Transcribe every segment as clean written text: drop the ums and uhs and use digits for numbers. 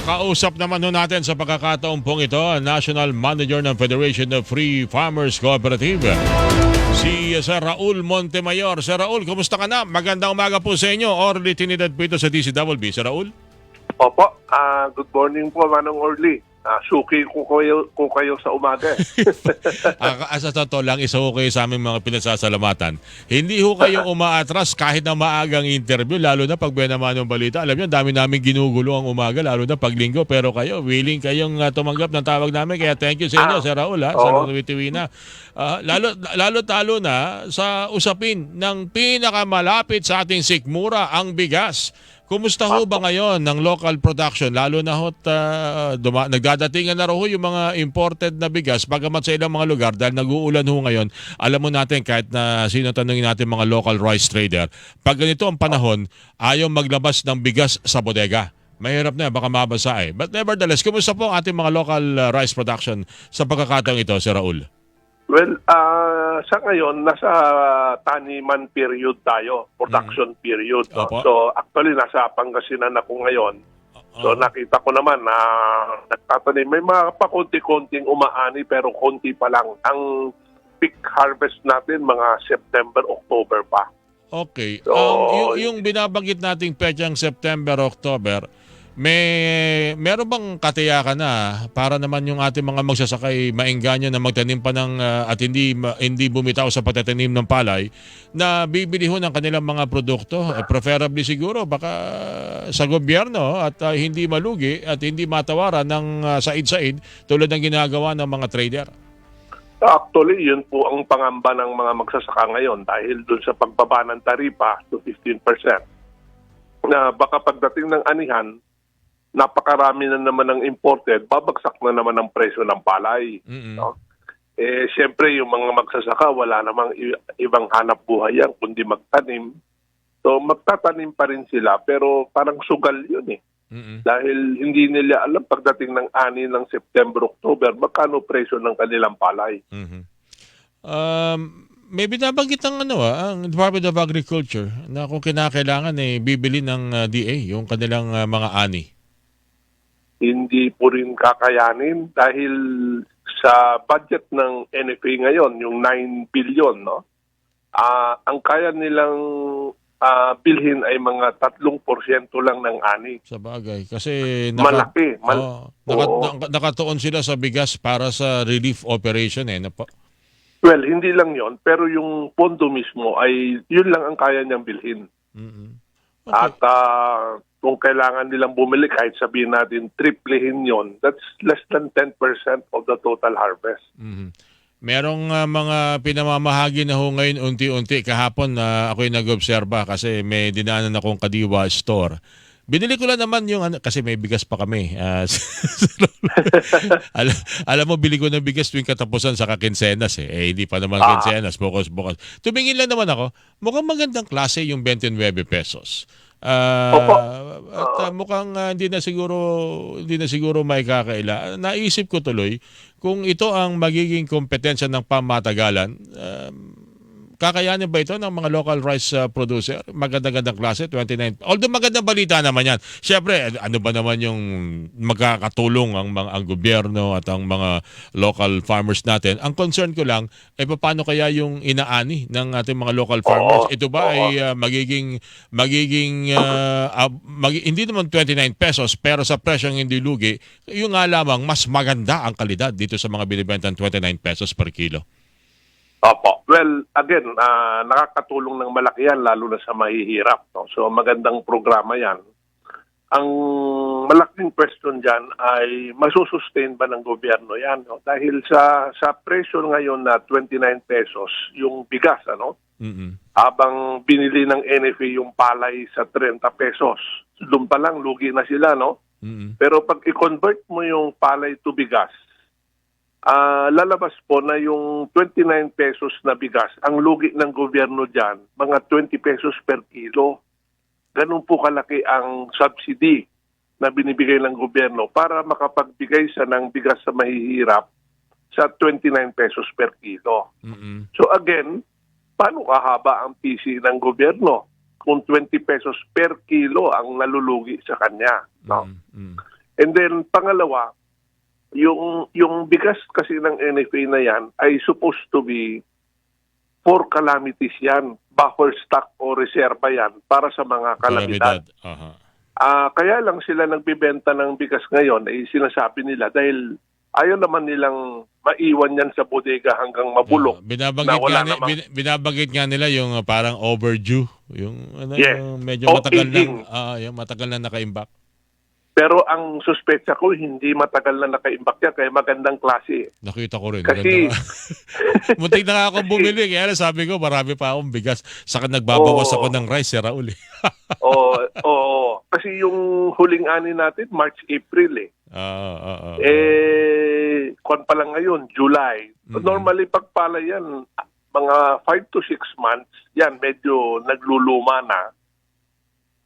Makausap naman ho natin sa pagkakataong pong ito, National Manager ng Federation of Free Farmers Cooperative, si Sir Raul Montemayor. Sir Raul, kumusta ka na? Magandang umaga po sa inyo. Orly Trinidad po ito sa DCWB. Sir Raul? Opo, good morning po, Manong Orly. Suki ko kayo sa umaga. Sa totoo lang, isa ho kayo sa aming mga pinasasalamatan. Hindi ho kayo umaatras kahit na maagang interview, lalo na pag naman ng balita. Alam niyo, dami namin ginugulo ang umaga, lalo na pag linggo. Pero kayo, willing kayong tumanggap ng tawag namin. Kaya thank you sa inyo, Sir Raul, sa Luwitiwi na. Lalo na sa usapin ng pinakamalapit sa ating sikmura, ang bigas. Kumusta ho ba ngayon ng local production? Lalo na ho, nagdadatingan na ho yung mga imported na bigas, bagamat sa ilang mga lugar, dahil nag-uulan ho ngayon, alam mo natin kahit na sino tanungin natin mga local rice trader, pag ganito ang panahon, ayaw maglabas ng bigas sa bodega. Mahirap na, baka mabasa eh. But nevertheless, kumusta po ang ating mga local rice production sa pagkakataong ito, Sir Raul? Well, sa ngayon, nasa taniman period tayo, production period. No? So, actually, nasa Pangasinan ako ngayon. So, nakita ko naman na nagtatanim. May mga pakunti-kunting umaani, pero konti pa lang. Ang peak harvest natin, mga September, October pa. Okay. So, yung binabanggit nating petsang September, October, meron bang katiyakan na para naman yung ating mga magsasakay maengganyo na magtanim pa ng at hindi bumitaw sa pagtatanim ng palay na bibili ho ng kanilang mga produkto, preferably siguro baka sa gobyerno at hindi malugi at hindi matawaran ng said-said tulad ng ginagawa ng mga trader? Actually, yun po ang pangamba ng mga magsasaka ngayon dahil dun sa pagbaba ng taripa to 15%. Na baka pagdating ng anihan, napakarami na naman ng imported, babagsak na naman ang presyo ng palay. No? Siyempre, yung mga magsasaka, wala namang ibang hanap buhay yan, kundi magtanim. So, magtatanim pa rin sila, pero parang sugal yun eh. Dahil hindi nila alam pagdating ng ani ng September, October, magkano presyo ng kanilang palay. May binabanggit ang Department of Agriculture na kung kinakailangan bibili ng DA yung kanilang mga ani. Hindi po rin kakayanin dahil sa budget ng NFA ngayon, yung 9 billion, no? Ang kaya nilang bilhin ay mga 3% lang ng ani. Sa bagay. Kasi malaki. Nakatuon sila sa bigas para sa relief operation Well, hindi lang yon, pero yung pondo mismo ay yun lang ang kaya niyang bilhin. Okay. At kung kailangan nilang bumili, kahit sabihin natin triplehin yon, that's less than 10% of the total harvest. Merong mga pinamamahagi na ho ngayon unti-unti. Kahapon ako'y nag-obserba kasi may dinaanan akong Kadiwa store. Binili ko lang naman yung kasi may bigas pa kami. Alam mo, bili ko ng bigas tuwing katapusan sa kakinsenas hindi pa naman kinsenas, bukas. Tumingin lang naman ako, mukhang magandang klase yung 29 pesos. At mukhang hindi na siguro may kakaila. Naisip ko tuloy kung ito ang magiging kompetensya ng pamatagalan, kakayanin ba ito ng mga local rice producer? Magandang klase, 29. Although magandang balita naman yan. Siyempre, ano ba naman yung magkakatulong ang gobyerno at ang mga local farmers natin? Ang concern ko lang, paano kaya yung inaani ng ating mga local farmers? Ito ba ay magiging hindi naman 29 pesos, pero sa presyong hindi lugi, yung nga lamang mas maganda ang kalidad dito sa mga binibentang 29 pesos per kilo. Opo. Well, again, nakakatulong ng malaki yan, lalo na sa mahihirap. No? So, magandang programa yan. Ang malaking question dyan ay masusustain ba ng gobyerno yan? No? Dahil sa presyo ngayon na 29 pesos, yung bigas, habang binili ng NFA yung palay sa 30 pesos, doon pa lang, lugi na sila, no? Pero pag i-convert mo yung palay to bigas, lalabas po na yung 29 pesos na bigas, ang lugi ng gobyerno dyan, mga 20 pesos per kilo. Ganun po kalaki ang subsidy na binibigay ng gobyerno para makapagbigay sa ng bigas sa mahihirap sa 29 pesos per kilo. So again, paano kahaba ang PC ng gobyerno kung 20 pesos per kilo ang nalulugi sa kanya? No? And then pangalawa, yung bigas kasi ng NFA na yan ay supposed to be for calamities yan. Buffer stock o reserva yan para sa mga kalamidad. Aha. Kaya lang sila nagbibenta ng bigas ngayon ay sinasabi nila dahil ayaw naman nilang maiwan yan sa bodega hanggang mabulok. Binabanggit nga nila yung parang overdue, yung Yes. yung medyo O matagal aging. yung matagal na nakaimbak. Pero ang suspetsa ko, hindi matagal na nakaimbak yan kaya magandang klase. Nakita ko rin. Kasi- Muntik na nga akong bumili. Kaya sabi ko, marami pa akong bigas. Saka nagbabawas ako ng rice, si Raul. Oo. Kasi yung huling ani natin, March, April eh. Kwan pa lang ngayon, July. Mhm. Normally, pagpala yan, mga 5 to 6 months, yan, medyo nagluluma na.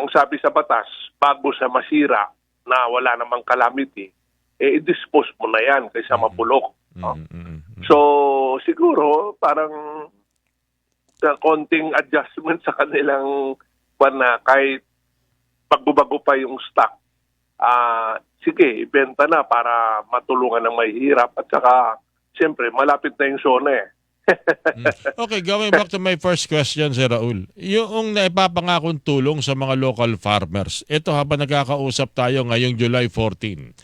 Ang sabi sa batas, bago sa masira na wala namang calamity, i-dispose mo na yan kaysa mapulok. No? So, siguro, parang konting adjustment sa kanilang na kahit pagbabago pa yung stock, sige, ibenta na para matulungan ng mahihirap at saka, siyempre, malapit na yung zona eh. Okay, going back to my first question, Sir Raul. Yung naipapangakong tulong sa mga local farmers, ito habang nagkakausap tayo ngayong July 14,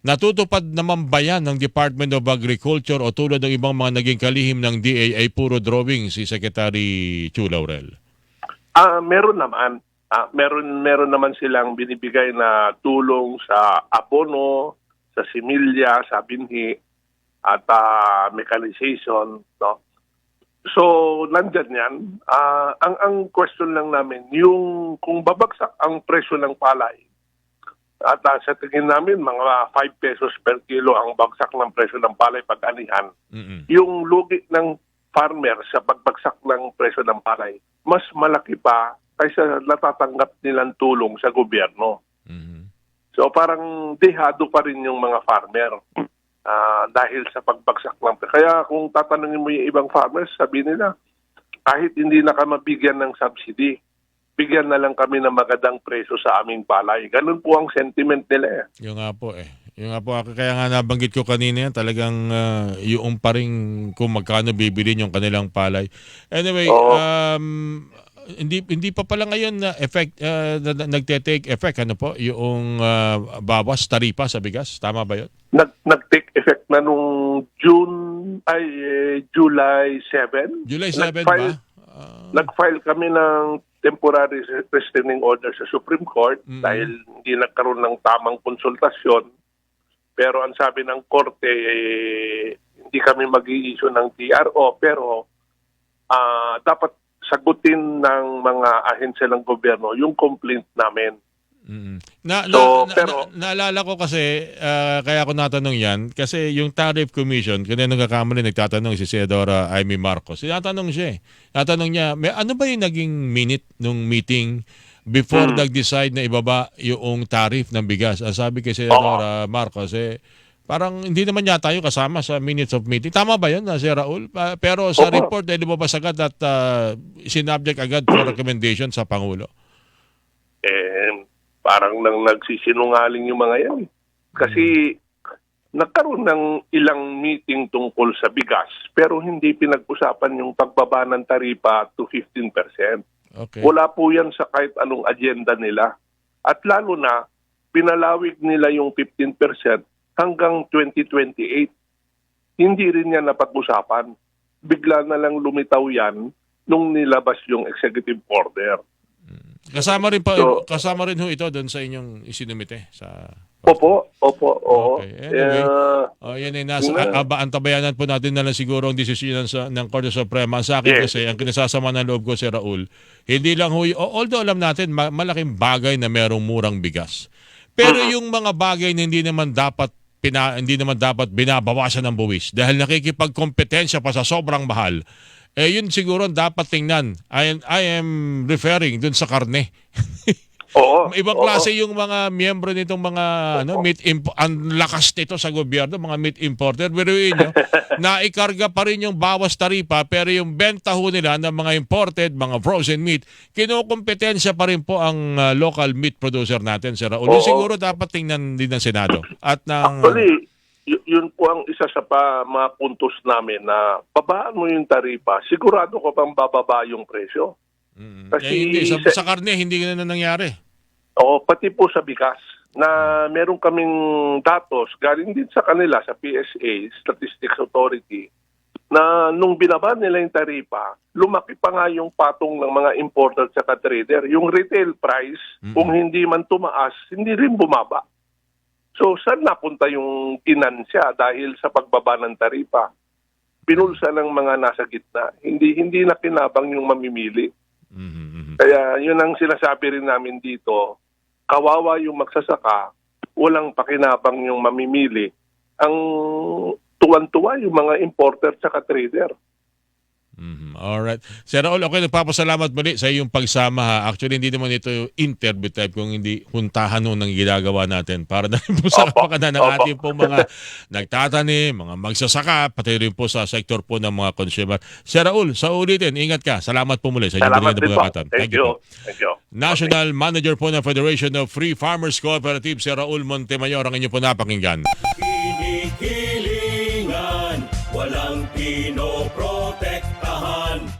natutupad naman ba yan ng Department of Agriculture o tulad ng ibang mga naging kalihim ng DA ay puro drawing si Secretary Chu Laurel? Meron naman. Meron naman silang binibigay na tulong sa abono, sa similya, sa binhi, at mechanization, no? So, nandyan yan. Ang question lang namin, yung kung babagsak ang presyo ng palay, at sa tingin namin, mga 5 pesos per kilo ang bagsak ng presyo ng palay pag-anihan. Yung lugi ng farmer sa pagbagsak ng presyo ng palay, mas malaki pa kaysa natatanggap nilang tulong sa gobyerno. So, parang dehado pa rin yung mga farmer. Dahil sa pagbagsak ng presyo. Kaya kung tatanungin mo yung ibang farmers, sabi nila, kahit hindi na ka mabigyan ng subsidy, bigyan na lang kami ng magandang presyo sa aming palay. Ganun po ang sentiment nila eh. Yung nga po kaya nga nabanggit ko kanina yan, talagang yung pa rin kung magkano bibilin yung kanilang palay. Anyway, hindi pa pala ngayon na nagte-take effect po yung bawas taripa sa bigas, tama ba 'yon? Nag-take effect na nung July 7. July 7 ba? Nag-file kami ng temporary restraining order sa Supreme Court dahil hindi nagkaroon ng tamang konsultasyon. Pero ang sabi ng korte, hindi kami mag-i-issue ng TRO, pero dapat sagutin ng mga ahensya ng gobyerno yung complaint namin. Naalala ko kasi, kaya ako natanong yan, kasi yung Tariff Commission, kanina nagkakamali nagtatanong si Senadora Amy Marcos, natanong niya, ano ba yung naging minute nung meeting before nag-decide na ibaba yung tariff ng bigas? Ang sabi kay Senadora Marcos, parang hindi naman yata yung kasama sa minutes of meeting. Tama ba yun, Sir Raul? Pero sa report, lumabas agad at sinubject agad for recommendation sa Pangulo. Parang nang nagsisinungaling yung mga yan. Kasi nagkaroon ng ilang meeting tungkol sa bigas, pero hindi pinag-usapan yung pagbaba ng taripa to 15%. Okay. Wala po yan sa kahit anong agenda nila. At lalo na, pinalawig nila yung 15% hanggang 2028. Hindi rin yan napag-usapan. Bigla na lang lumitaw yan nung nilabas yung executive order. Kasama rin ho ito doon sa inyong isinumite sa Opo, oo. Okay. Anyway, yan ay nasa antabayanan po natin na lang siguro ang desisyon ng Korte Suprema. Sa akin kasi, ang kinasasama ng loob ko, Sir Raul, hindi lang although alam natin, malaking bagay na merong murang bigas. Pero yung mga bagay na hindi naman dapat binabawasan ng buwis dahil nakikipagkompetensya pa sa sobrang mahal, yun siguro dapat tingnan. I am referring dun sa karne. Oo. Ibang oo. klase yung mga miyembro nitong mga ang lakas nito sa gobyerno, mga meat importer. Biruin nyo, naikarga pa rin yung bawas taripa pero yung benta ho nila ng mga imported, mga frozen meat, kinukumpetensya pa rin po ang local meat producer natin, Sir Raul. Yung Oo. siguro dapat tingnan din ng Senado. At ng... Actually, yun po ang isa sa mga puntos namin na babaan mo yung taripa, sigurado ko pang bababa yung presyo. Kasi hindi, sa karne, hindi na nangyari. Oo, pati po sa bigas na meron kaming datos galing din sa kanila sa PSA, Statistics Authority, na nung binaba nila yung taripa, lumaki pa nga yung patong ng mga importer at trader. Yung retail price, kung hindi man tumaas, hindi rin bumaba. So, saan napunta yung tinansya dahil sa pagbaba ng taripa? Pinulsa ng mga nasa gitna. Hindi na kinabang yung mamimili. Kaya yun ang sinasabi rin namin dito, kawawa yung magsasaka, walang pakinabang yung mamimili. Ang tuwan-tuwa yung mga importer at trader. Alright. Sir Raul, okay, nagpapasalamat muli sa iyong pagsama ha. Actually, hindi naman ito interview type kung hindi huntahan nun ng ginagawa natin para na rin po sa kapakanan ng ating po mga nagtatanim, mga magsasaka, pati rin po sa sektor po ng mga consumer. Sir Raul, sa ulitin, ingat ka. Salamat po muli sa inyong Salamat binigyan din na po. pagkakataon. Thank you. Thank you. National Manager po ng Federation of Free Farmers Cooperative, Sir Raul Montemayor, ang inyo po napakinggan. Kinikilingan, walang pinoprotektahan.